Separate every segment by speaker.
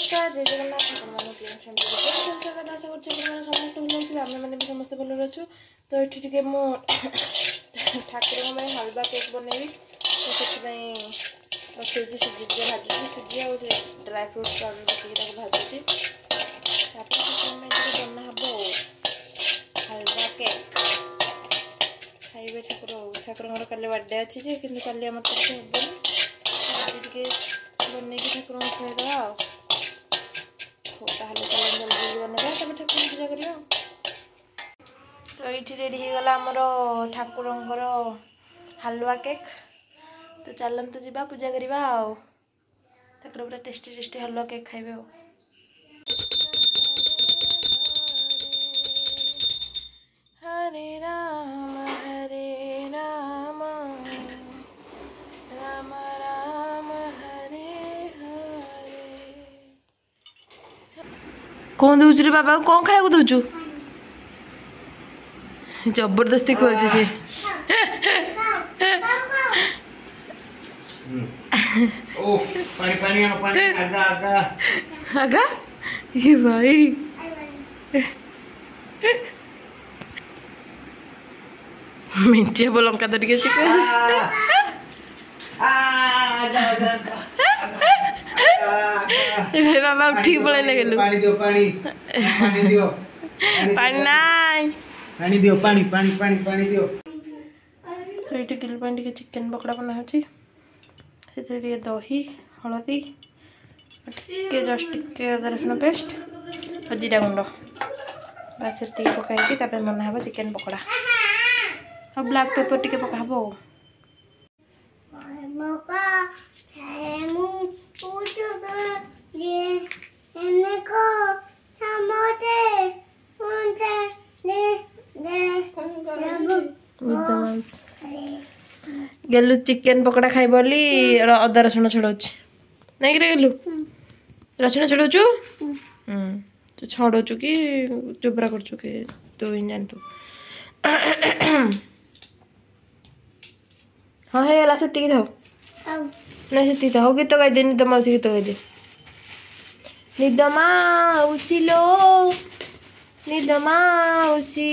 Speaker 1: नमस्कार जय जगन्नाथ आशा कर समस्त भल आम मैंने भी समस्त भल अच्छु तो ये मो ठाकुर हलवा केक बनैबी तो से सुजी भाजुची सुजी आ ड्राई फ्रूट पाउडर पकड़ भाजुची बना हम हलवा केक खाइबे ठाकुर कल बर्थडे अच्छी कि कल आम हेनी आज टे बन ठाकुर खुआईदा हो जल्दी बनवा तब ठाकुर पूजा कर तो ये रेडी होगला आमर ठाकुर हलवा केक तो चलते जा पूजा करवा ठाकुर पूरा टेस्टी टेस्टी हलवा केक खाइबे हो हरे राम राम राम हरे हरे। कौन दौचु रे बाबा कौन खाया दौचु जबरदस्ती खोज से
Speaker 2: पानी पानी पानी आगा आगा
Speaker 1: आगा ये भाई मिंचे बोलंका तो टिके सिक भाई बाबा उठी पड़े लगेलु
Speaker 2: पानी दियो पानी दियो
Speaker 1: पानी नाई
Speaker 2: पानी दियो पानी पानी पानी पानी दियो
Speaker 1: तो ये किलो पानी टिके चिकन पकड़ा बना होची से दही हलदी टिके जस्ट टिके अदा रसुण पेस्ट और जीरा गुंड बस से पकाई बना हम चिकन पकड़ा और ब्लैक पेपर टिके पका हम गेलु चिकन पकड़ा खाई बोली अदा रसुण छड़ाऊँ नहीं गेलु रसुण छड़ाऊँ तो छड़ाऊँ कि चोबरा करचु कि तू ही जान तू हाँ है से थाओ नहीं से थाओ गीत गाई दे निद माउसी गीत गाई दे निद माउसी लो निद माउसी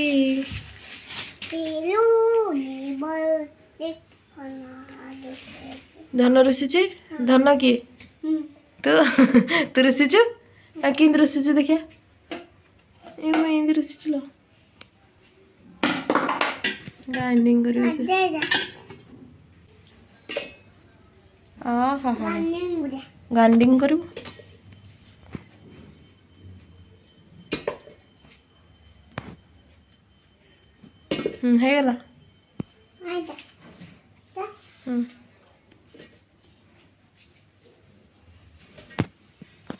Speaker 1: धन रुषिची धन किए तू तू रुषिचु कि रुषिचु देखिया ये रुषिचु लो ग्राइंडिंग कर ग्राइंडिंग करू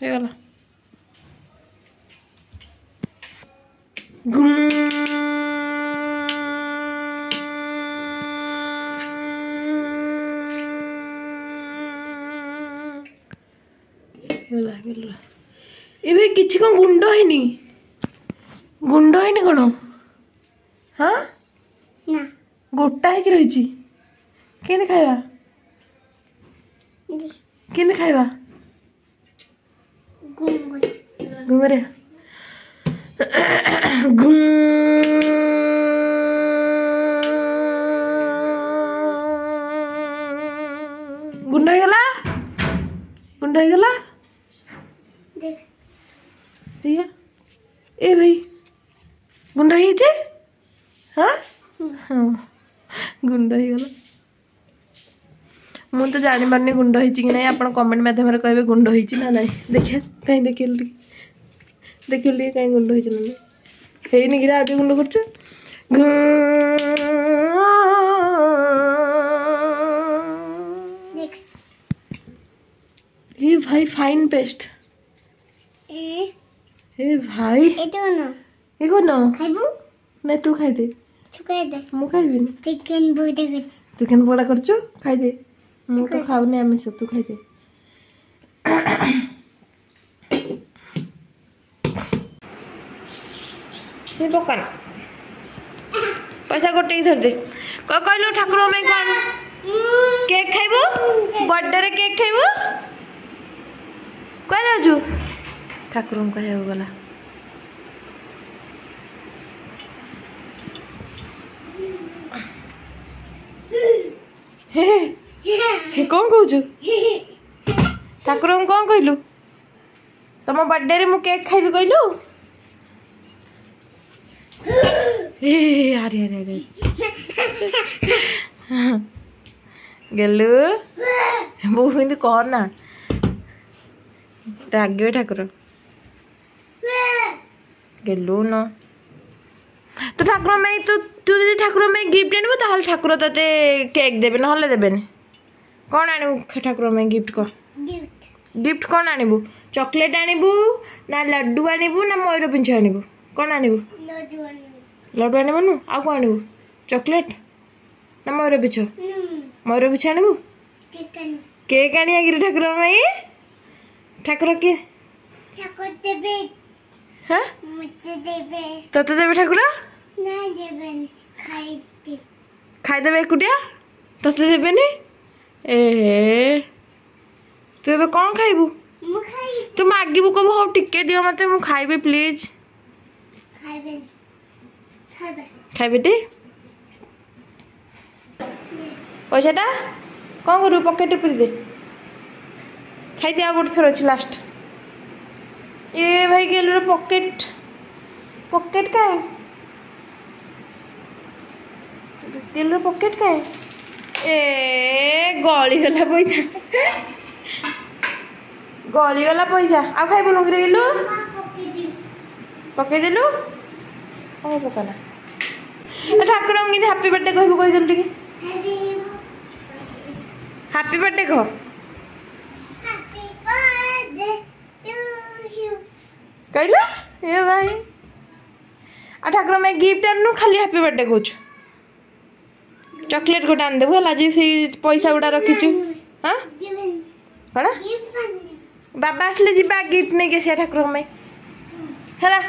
Speaker 1: है गला गला एबे किछि को गुंड हैनी कोन हाँ
Speaker 3: ना
Speaker 1: गोटा है कि रही केने खाइबा केने खाइबा घुमरे गुंड हो गला देखिए ए भाई गुंड हो हाँ हाँ गुंड हो गला मुझे तो जानी पारनी गुंड हो कि ना आप कमेंट माध्यम कहे गुंड हो ना ना देखिए कहीं देखिए कहीं गुंड हो नहीं गिरा आगे गुंड कर ये भाई फाइन पेस्ट ए भाई ये कौन नहीं तू खाई दे मु खाइबी
Speaker 3: चिकन पकड़ा
Speaker 1: चिकन पकड़ा करचु खाई दे मु तो खाऊनी आमिष तू खाई दे से पकाना पैसा गोटे धर दे कहलु ठाकुर में कौन केक खाइबो बर्थडे रे केक खाइबो कह जाजु ठाकुर को कह गला कौन कहू ठाकुर को कौन कहलु तुम बर्थडे रे मु केक खाइबी कहलु अरे अरे अरे गेलु बो हिंदी कह ना रागे ठाकुर गेलु न तो ठाकुर में तू तू जो ठाकुर में गिफ्ट आनबू ताहले ठाकुर तते केक देबे न हले देबेनी कौन आनबू ठाकुर में गिफ्ट को गिफ्ट कौन आनबू चॉकलेट आनबू ना लड्डू आनबू ना मयूर पिंछ आनबू कौन आनबू लड्डू आनबू नु आ को आनबू चॉकलेट ना मयूर पिंछ आनबू केक आनिया गिरी ठाकुर में ठाकुर के
Speaker 3: ठाकुर देबे
Speaker 1: हां
Speaker 3: मुझे देबे
Speaker 1: तते देबे ठाकुर
Speaker 3: ना देबे
Speaker 1: खाई देबे एकुटिया तते देबेनी ए तू एबे कौन खाइबू
Speaker 3: मु खाई
Speaker 1: तू मागिबू कब हो टिके दियो मते मु खाइबे प्लीज
Speaker 3: खाइबे खाइबे
Speaker 1: खाइबे टी पैसाटा कौन करू पॉकेट पूरी दे खाई दे आ गोटे थोर अच्छी लास्ट ए भाई गेलु रे पॉकेट पॉकेट का है गेलु रे पॉकेट का है ए गली गला पैसा गली गला पैसा आ खाइबु नुगरे गेलु पके देलु ओ पकाना ठाकुर के हैप्पी बर्थडे कहबु कहि देलु टिके हैप्पी बर्थडे कह
Speaker 3: हैप्पी बर्थडे टू यू
Speaker 1: कहला ए भाई आ ठाकुर में गिफ्ट आनु खाली हैप्पी बर्थडे कहू चॉकलेट गोटे आन देबु हला जे से पैसा गुडा रखिछु हां कणा बाबा असले जिबा गिफ्ट नै के से ठाकुर में हला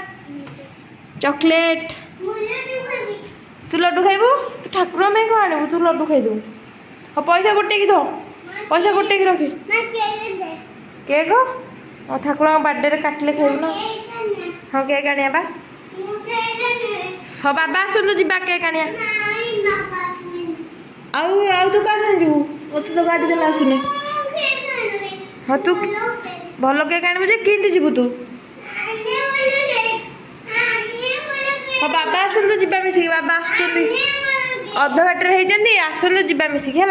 Speaker 1: चॉकलेट तू लड्डू खाइबू तू ठाकुर में को आनबू तू लड्डू खाइ दो हाँ पैसा गोटे की दो पैसा गोटे की रखी केक हाँ ठाकुर बर्थडे रे काटले खाइबू ना हाँ केक आनिया बा हाँ बाबा आसतु जी केक आनिया आउ तू क्या जीवु मत तो गाड़ी चला आसुनी हाँ तू भल केक आनबू जे किंति जीवु तू हाँ बाबा आसतु जी मिसिकी बाबा आसुचंदी अध बाटर होती आसतु जी मिसिकी है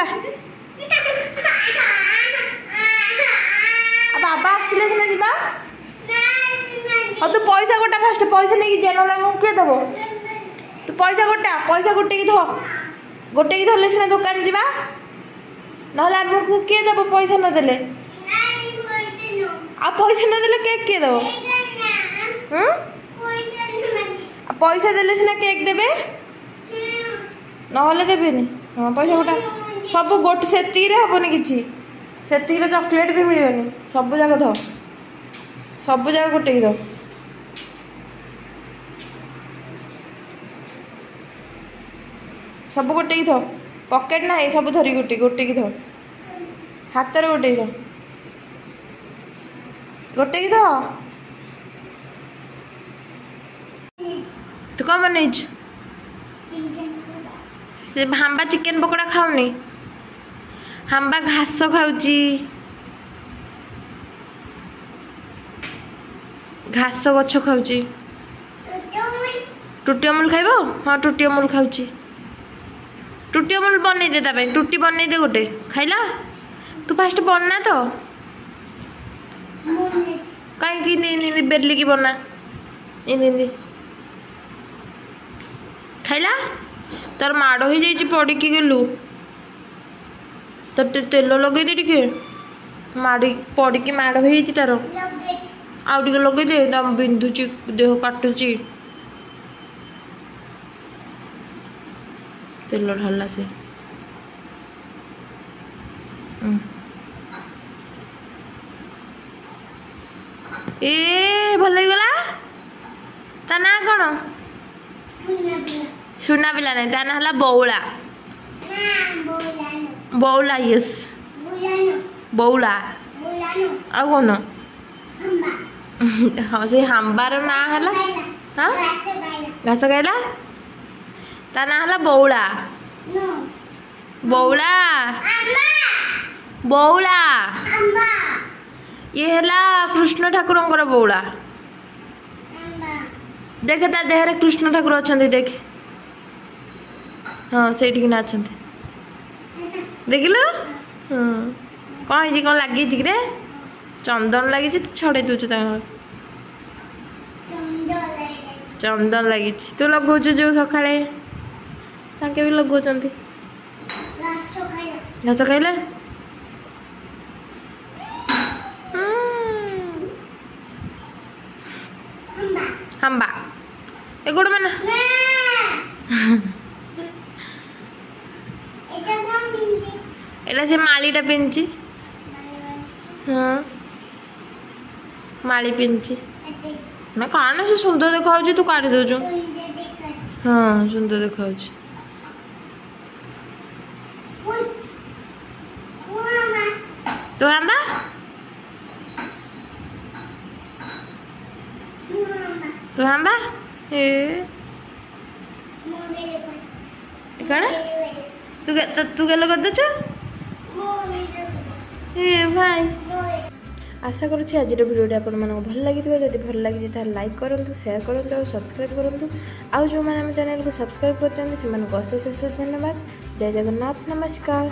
Speaker 1: बाबा आसले सीना जीवा हाँ तू पैसा गोटा फास्ट पैसा नहीं जा ना किए दब तू पैसा गोटे की धो गोटे की धरले सीना दुकान जीवा ना आमको किए दब पैसा नदेले आ पैसा नदेले केक किए दब पैसा देले सीना केक देबे ना देबेनी हाँ पैसा गोटा सब गोटे से हेबनी कि चॉकलेट भी मिलनी सब जगह ध सब जगह गोटे की ध सब गोटे की ध पॉकेट ना सब धरी गोटे गोटे की ध हाथ रे गोटे की ध गोटे की ध तू कौन बन से हाम्बा चिकेन पकोड़ा खाऊनी हाम्बा घास खाऊची घास गछ खाऊची टूटी अमूल खाइब हाँ टूटी अमूल खाऊची टूटी अमूल बन दे टूटी बन दे गोटे खाइला तू फास्ट बना तो कहीं बेरली की बना इन खाइला तार माड़ हो जाइए पड़ी गलु तो तेल लगे दे टे माड़ी पड़ी माड़ हो जाइए तार आउ टे लगे दे बिंधुची देह काटुची तेल ढाला से ए भल गला ता ना कौन सुना पिला नहीं ता ना बौला बौला यस बौला आ कौन हाँ से हाम्बार ना हला हाँ घास खाइला ता ना हला बौला बौला बौला ये हला कृष्ण ठाकुर बौला देखे ता देहरे कृष्ण ठाकुर अच्छा देख हाँ से अच्छा देखिल कौन है कौन लगी रे चंदन लगी छड़े दूचु चंदन लगी तू लगौचु जो सकाଳେ ताके भी लगौचंती घास खाइले हम्बा ए गोड़ में ना एटा से मालीटा पिंची हाँ माली पिंची ना कौन से सुंदर देखा तू काटी दौचु हाँ सुंदर देखा तो आंबा तो आंबा ए कण तू गेलो कर दे भाई आशा करुँच आज भिडियो आप भल लगी जब भल लगी लाइक करूँ शेयर करूँ और सब्सक्राइब करूँ आउ जो मैंने चैनल को सब्सक्राइब कर धन्यवाद जय जगन्नाथ नमस्कार।